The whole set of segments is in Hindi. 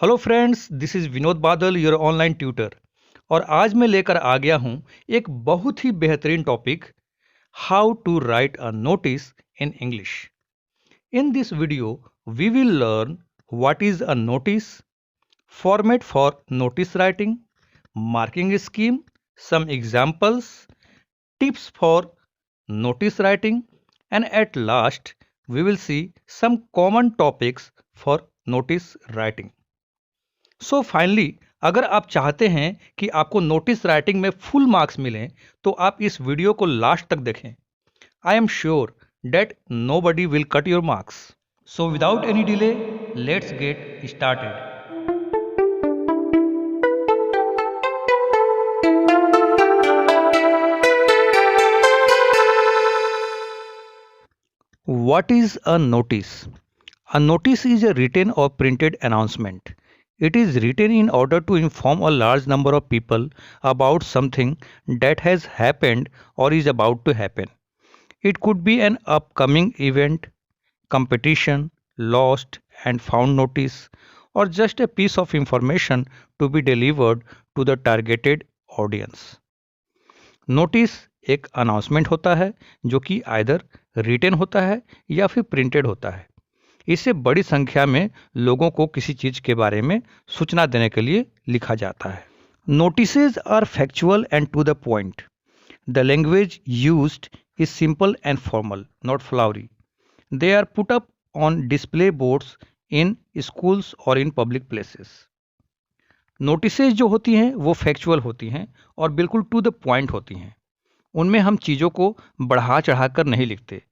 Hello friends, this is Vinod बादल, योर ऑनलाइन ट्यूटर। और आज मैं लेकर आ गया हूँ एक बहुत ही बेहतरीन topic, how to write a notice in English. In this video we will learn what is a notice, format for notice writing, marking scheme, some examples, tips for notice writing, and at last we will see some common topics for notice writing. So finally, अगर आप चाहते हैं कि आपको नोटिस राइटिंग में फुल मार्क्स मिलें तो आप इस वीडियो को लास्ट तक देखें। I am sure that nobody will cut your marks. So without any delay, let's get started. What is a notice? A notice is a written or printed announcement. It is written in order to inform a large number of people about something that has happened or is about to happen. It could be an upcoming event, competition, lost and found notice, or just a piece of information to be delivered to the targeted audience. Notice एक अनाउंसमेंट होता है जो कि आइदर रिटन होता है या फिर प्रिंटेड होता है। इसे बड़ी संख्या में लोगों को किसी चीज के बारे में सूचना देने के लिए लिखा जाता है। Notices are factual and to the point. The language used is simple and formal, not flowery. They are put up on display boards in schools और इन पब्लिक प्लेसेस। नोटिसेज जो होती हैं वो फैक्चुअल होती हैं और बिल्कुल टू द पॉइंट होती हैं। उनमें हम चीज़ों को बढ़ा चढ़ाकर नहीं लिखते।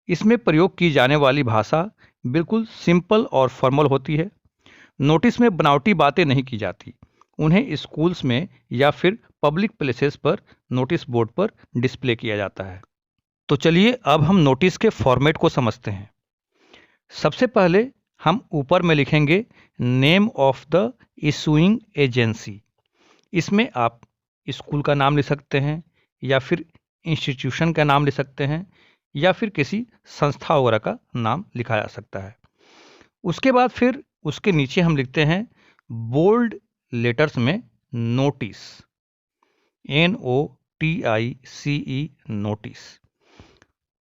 इसमें प्रयोग की जाने वाली भाषा बिल्कुल सिंपल और फॉर्मल होती है। नोटिस में बनावटी बातें नहीं की जाती। उन्हें स्कूल्स में या फिर पब्लिक प्लेसेस पर नोटिस बोर्ड पर डिस्प्ले किया जाता है। तो चलिए अब हम नोटिस के फॉर्मेट को समझते हैं। सबसे पहले हम ऊपर में लिखेंगे name of the issuing agency. इसमें आप स्कूल का नाम लिख सकते हैं या फिर इंस्टीट्यूशन का नाम लिख सकते हैं या फिर किसी संस्था वगैरह का नाम लिखा जा सकता है। उसके बाद फिर उसके नीचे हम लिखते हैं बोल्ड लेटर्स में नोटिस, NOTICE, नोटिस।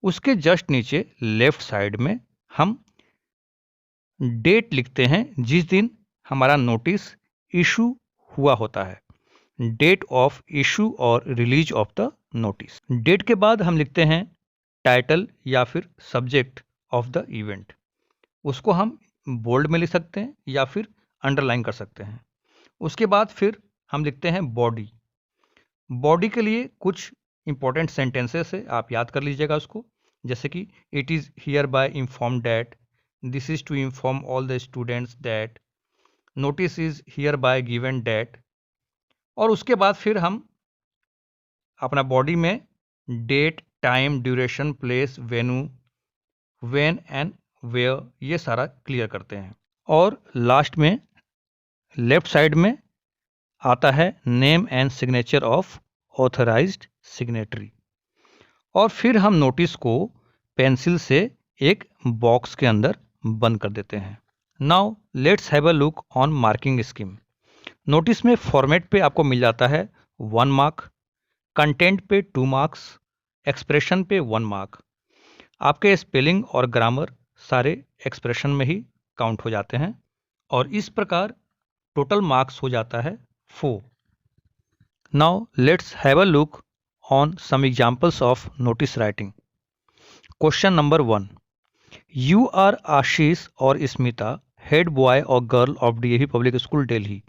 उसके जस्ट नीचे लेफ्ट साइड में हम डेट लिखते हैं जिस दिन हमारा नोटिस इशू हुआ होता है, डेट ऑफ इशू और release of the notice. Date के बाद हम लिखते हैं टाइटल या फिर सब्जेक्ट ऑफ द इवेंट। उसको हम बोल्ड में लिख सकते हैं या फिर अंडरलाइन कर सकते हैं। उसके बाद फिर हम लिखते हैं बॉडी। बॉडी के लिए कुछ इंपॉर्टेंट सेंटेंसेस है, आप याद कर लीजिएगा उसको, जैसे कि it is hereby inform that, this is to inform all the students that, notice is hereby given that. और उसके बाद फिर हम अपना बॉडी में date, time, duration, place, venue, when and where, ये सारा क्लियर करते हैं। और लास्ट में लेफ्ट साइड में आता है name and signature of authorised signatory. और फिर हम नोटिस को पेंसिल से एक बॉक्स के अंदर बंद कर देते हैं। Now let's have a look on marking scheme. Notice में फॉर्मेट पे आपको मिल जाता है 1 मार्क, कंटेंट पे 2 मार्क्स, एक्सप्रेशन पे 1 मार्क। आपके स्पेलिंग और ग्रामर सारे एक्सप्रेशन में ही काउंट हो जाते हैं और इस प्रकार टोटल मार्क्स हो जाता है 4। Now let's have a look on some examples of notice writing. Question number 1, you are Ashish और स्मिता, हेड बॉय और girl of DAV public school Delhi.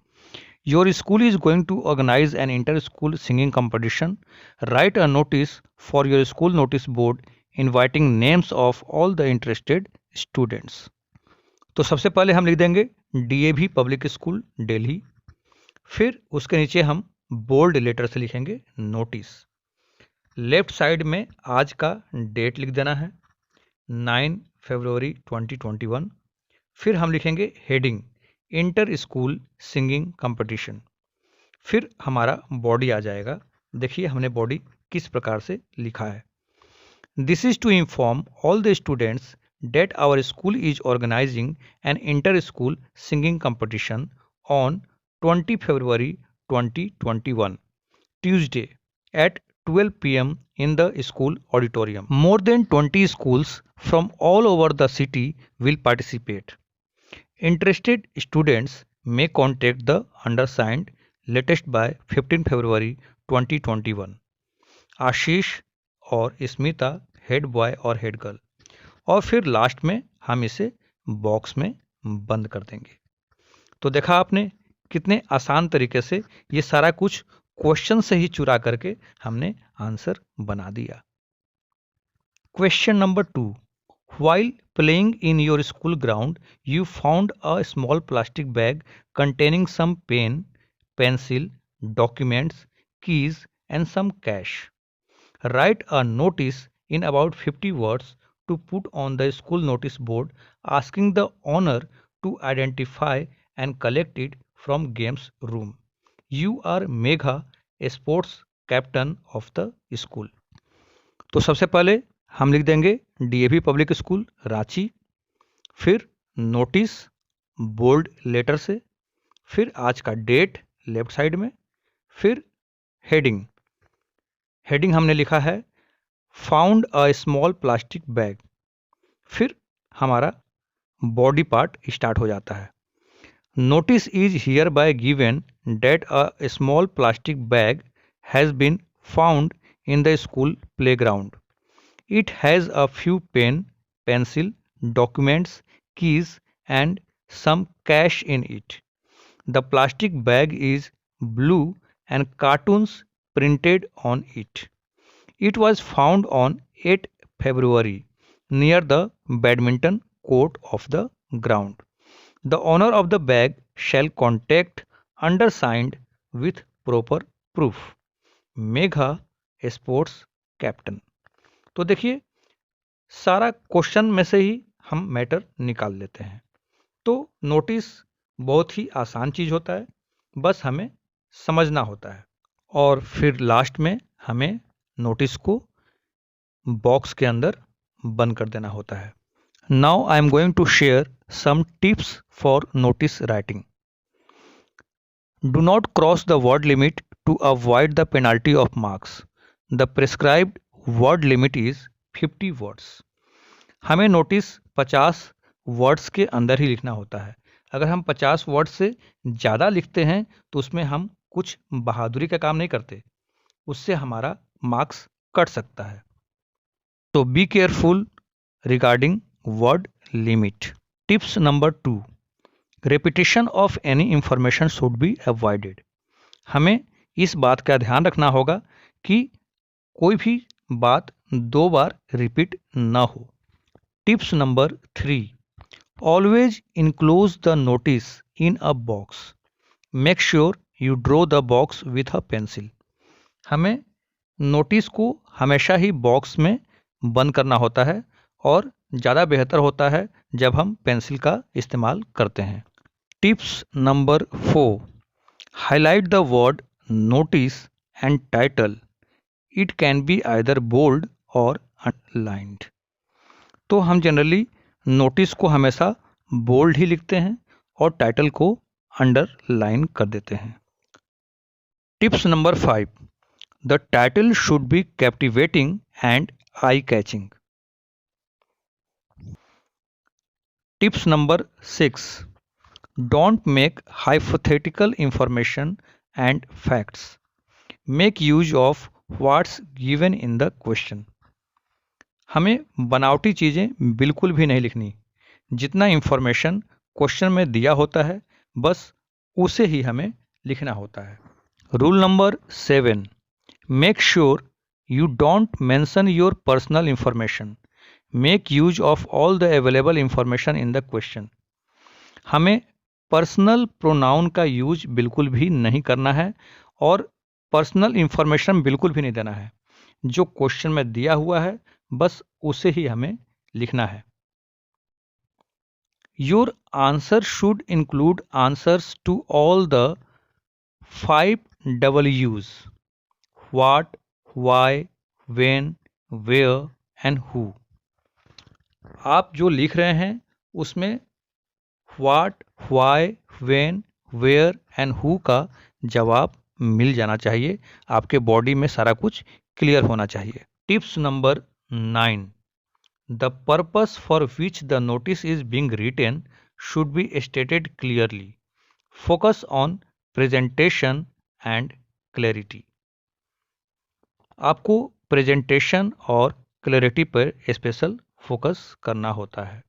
Your school is going to organize an inter-school singing competition. Write a notice for your school notice board inviting names of all the interested students. तो सबसे पहले हम लिख देंगे DAV पब्लिक स्कूल दिल्ली। फिर उसके नीचे हम बोल्ड लेटर से लिखेंगे नोटिस। लेफ्ट साइड में आज का डेट लिख देना है 9 फरवरी 2021। फिर हम लिखेंगे heading inter school singing competition. फिर हमारा बॉडी आ जाएगा। देखिए हमने बॉडी किस प्रकार से लिखा है। This is to inform all the students that our school is organizing an inter-school singing competition on 20 February 2021, Tuesday at 12 p.m. in the school auditorium. More than 20 schools from all over the city will participate. Interested students may contact the undersigned latest by 15 February 2021. आशीष और स्मिता हेड बॉय और हेड गर्ल, और फिर लास्ट में हम इसे बॉक्स में बंद कर देंगे। तो देखा आपने कितने आसान तरीके से ये सारा कुछ क्वेश्चन से ही चुरा करके हमने आंसर बना दिया। Question number 2, while playing in your school ground you found a small plastic bag containing some pen, pencil, documents, keys and some cash. Write a notice in about 50 words to put on the school notice board asking the owner to identify and collect it from games room. You are Megha, sports captain of the school. तो सबसे पहले हम लिख देंगे डीएवी पब्लिक स्कूल रांची, फिर नोटिस बोल्ड लेटर से, फिर आज का डेट लेफ्ट साइड में, फिर हेडिंग हमने लिखा है found a small plastic bag, फिर हमारा बॉडी पार्ट स्टार्ट हो जाता है। Notice is hereby given date a small plastic bag has been found in the school playground. It has a few pen, pencil, documents, keys and some cash in it. The plastic bag is blue and cartoons printed on it. It was found on 8 February near the badminton court of the ground. The owner of the bag shall contact undersigned with proper proof. Megha, sports captain. तो देखिए सारा क्वेश्चन में से ही हम मैटर निकाल लेते हैं। तो नोटिस बहुत ही आसान चीज़ होता है, बस हमें समझना होता है, और फिर लास्ट में हमें नोटिस को बॉक्स के अंदर बंद कर देना होता है। Now I am going to share some tips for notice writing. Do not cross the word limit to avoid the penalty of marks. The prescribed word limit is 50 words. हमें नोटिस 50 वर्ड्स के अंदर ही लिखना होता है। अगर हम 50 वर्ड्स से ज़्यादा लिखते हैं तो उसमें हम कुछ बहादुरी का काम नहीं करते, उससे हमारा मार्क्स कट सकता है। तो be careful regarding word limit. Tips number 2, repetition of any information should be avoided. हमें इस बात का ध्यान रखना होगा कि कोई भी बात 2 बार रिपीट ना हो। Tips number 3, always enclose the notice in a box. Make sure you draw the box with a pencil. हमें नोटिस को हमेशा ही बॉक्स में बंद करना होता है, और ज़्यादा बेहतर होता है जब हम पेंसिल का इस्तेमाल करते हैं। Tips number 4, highlight the word notice and title. It can be either bold और अंडरलाइंड। तो हम जनरली नोटिस को हमेशा बोल्ड ही लिखते हैं और टाइटल को अंडरलाइन कर देते हैं। Tips number 5, the title should be captivating and eye catching. Tips number 6, don't make hypothetical information and facts. Make use of what's given in the question. हमें बनावटी चीज़ें बिल्कुल भी नहीं लिखनी। जितना इंफॉर्मेशन क्वेश्चन में दिया होता है बस उसे ही हमें लिखना होता है। Rule number 7, make sure you don't mention your personal information. Make use of all the available information in the question. हमें पर्सनल प्रोनाउन का यूज बिल्कुल भी नहीं करना है और पर्सनल इंफॉर्मेशन बिल्कुल भी नहीं देना है। जो क्वेश्चन में दिया हुआ है बस उसे ही हमें लिखना है। Your answer should include answers to all the 5 W's: what, why, when, where and who. आप जो लिख रहे हैं उसमें what, why, when, where and who का जवाब मिल जाना चाहिए। आपके बॉडी में सारा कुछ क्लियर होना चाहिए। Tips number 9, the purpose for which the notice is being written should be stated clearly. Focus on presentation and clarity. आपको प्रेजेंटेशन और क्लैरिटी पर स्पेशल फोकस करना होता है।